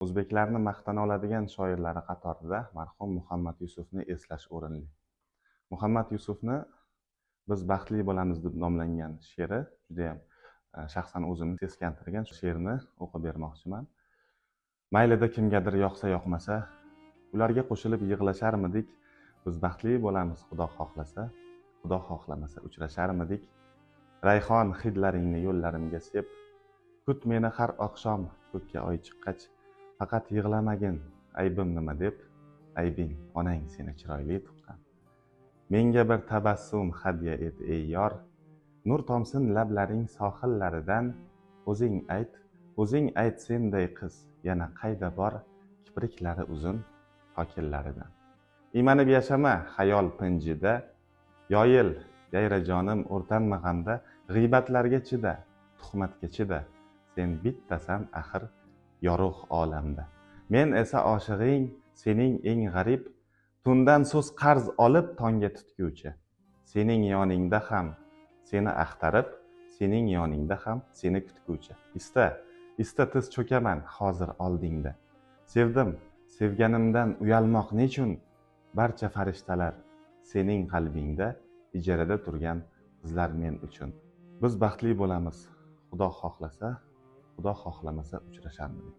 O'zbeklarni maqtana oladigan shoirlari qatorida marhum Muhammad Yusufni eslash o'rinli. Muhammad Yusufni "Biz baxtli bo'lamiz" deb nomlangan she'ri judayam shaxsan o'zimni seskantirgan she'rni o'qib bermoqchiman. Maylida kimgadir yoqsa yoqmasa, ularga qo'shilib yig'lasharmidik. Biz baxtli bo'lamiz Xudo xohlasa, Xudo xohlamasa uchrasharmidik. Rayhon hidlaringni yo'llarimga sep, kut meni har oqshom ko'kka oy chiqqach. Faqat yig'lamagin, aybim nima deb, aybing onang seni chiroyli tuqqan. Menga bir tabassum hadya et ey yor, nur tomsin lablaring sohillaridan. O'zing ayt senday qiz yana qayda bor, kipriklari uzun kokillaridan. Imanib yashama xayol pinjida, yoyil yayrajonim o'rtanma g'amda. G'iybatlarga chida, tuhmatga chida, sen bittasan axir yorug' olamda. Men esa oshig'ing, sening eng g'arib, tundan so'z qarz olib tongga tutguvchi. Sening yoningda ham seni axtarib, sening yoningda ham seni kutguvchi. Ista tiz cho'kaman hozir oldingda. Sevdim, sevganimdan uyalmoq nechun? Barcha farishtalar sening qalbingda, ijarada turgan qizlar men uchun. Biz baxtli bo'lamiz Xudo xohlasa, Xudo xohlamasa uchrasharmidik.